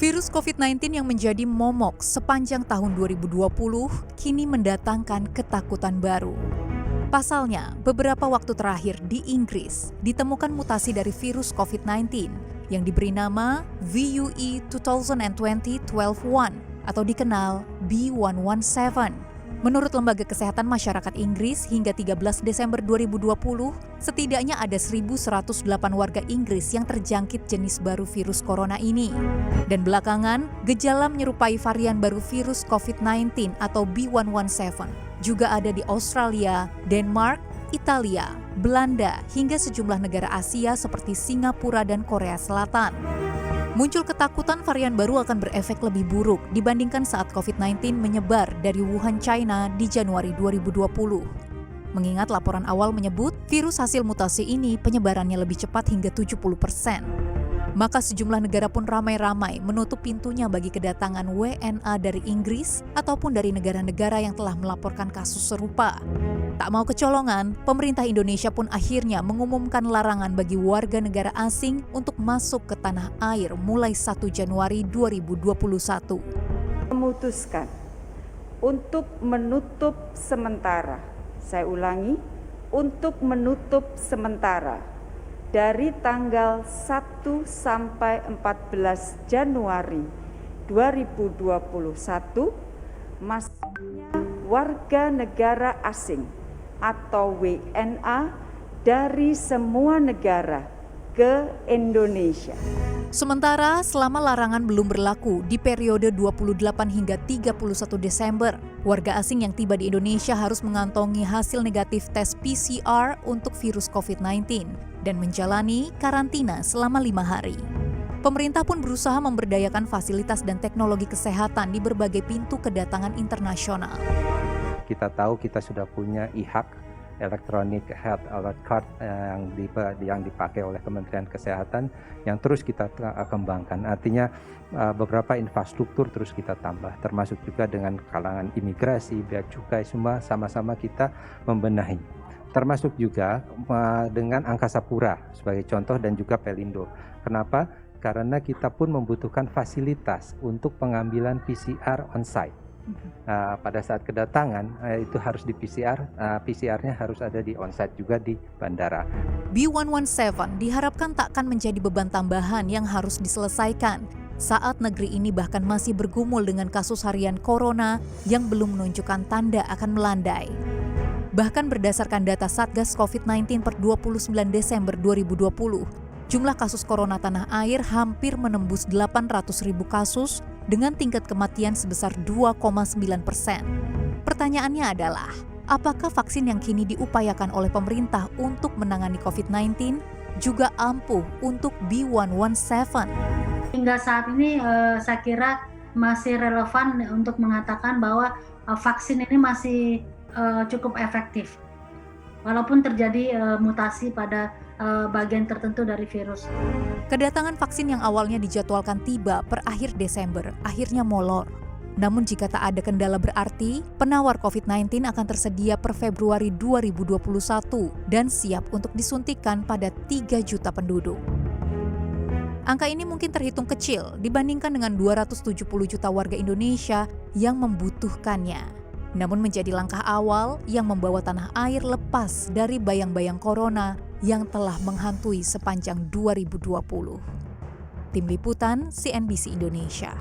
Virus COVID-19 yang menjadi momok sepanjang tahun 2020 kini mendatangkan ketakutan baru. Pasalnya, beberapa waktu terakhir di Inggris ditemukan mutasi dari virus COVID-19 yang diberi nama VUE 2020-12-1 atau dikenal B117. Menurut Lembaga Kesehatan Masyarakat Inggris, hingga 13 Desember 2020, setidaknya ada 1.108 warga Inggris yang terjangkit jenis baru virus corona ini. Dan belakangan, gejala menyerupai varian baru virus COVID-19 atau B117 juga ada di Australia, Denmark, Italia, Belanda, hingga sejumlah negara Asia seperti Singapura dan Korea Selatan. Muncul ketakutan varian baru akan berefek lebih buruk dibandingkan saat COVID-19 menyebar dari Wuhan, China di Januari 2020. Mengingat laporan awal menyebut virus hasil mutasi ini penyebarannya lebih cepat hingga 70%. Maka sejumlah negara pun ramai-ramai menutup pintunya bagi kedatangan WNA dari Inggris ataupun dari negara-negara yang telah melaporkan kasus serupa. Tak mau kecolongan, pemerintah Indonesia pun akhirnya mengumumkan larangan bagi warga negara asing untuk masuk ke tanah air mulai 1 Januari 2021. Memutuskan untuk menutup sementara, saya ulangi, untuk menutup sementara dari tanggal 1 sampai 14 Januari 2021 masuknya warga negara asing atau WNA dari semua negara ke Indonesia. Sementara selama larangan belum berlaku di periode 28 hingga 31 Desember, warga asing yang tiba di Indonesia harus mengantongi hasil negatif tes PCR untuk virus COVID-19 dan menjalani karantina selama 5 hari. Pemerintah pun berusaha memberdayakan fasilitas dan teknologi kesehatan di berbagai pintu kedatangan internasional. Kita tahu kita sudah punya e-hak, Electronic Health Alert Card yang dipakai oleh Kementerian Kesehatan yang terus kita kembangkan. Artinya beberapa infrastruktur terus kita tambah, termasuk juga dengan kalangan imigrasi, bea cukai, semua sama-sama kita membenahi. Termasuk juga dengan Angkasa Pura sebagai contoh dan juga Pelindo. Kenapa? Karena kita pun membutuhkan fasilitas untuk pengambilan PCR on-site. Pada saat kedatangan itu harus di PCR, PCR-nya harus ada di on-site juga di bandara. B117 diharapkan takkan menjadi beban tambahan yang harus diselesaikan saat negeri ini bahkan masih bergumul dengan kasus harian corona yang belum menunjukkan tanda akan melandai. Bahkan berdasarkan data Satgas COVID-19 per 29 Desember 2020, jumlah kasus corona tanah air hampir menembus 800.000 kasus dengan tingkat kematian sebesar 2,9%. Pertanyaannya adalah, apakah vaksin yang kini diupayakan oleh pemerintah untuk menangani COVID-19 juga ampuh untuk B117? Hingga saat ini saya kira masih relevan untuk mengatakan bahwa vaksin ini masih cukup efektif. Walaupun terjadi mutasi pada bagian tertentu dari virus. Kedatangan vaksin yang awalnya dijadwalkan tiba per akhir Desember akhirnya molor. Namun jika tak ada kendala berarti, penawar COVID-19 akan tersedia per Februari 2021 dan siap untuk disuntikan pada 3 juta penduduk. Angka ini mungkin terhitung kecil dibandingkan dengan 270 juta warga Indonesia yang membutuhkannya. Namun menjadi langkah awal yang membawa tanah air lepas dari bayang-bayang corona yang telah menghantui sepanjang 2020. Tim Liputan CNBC Indonesia.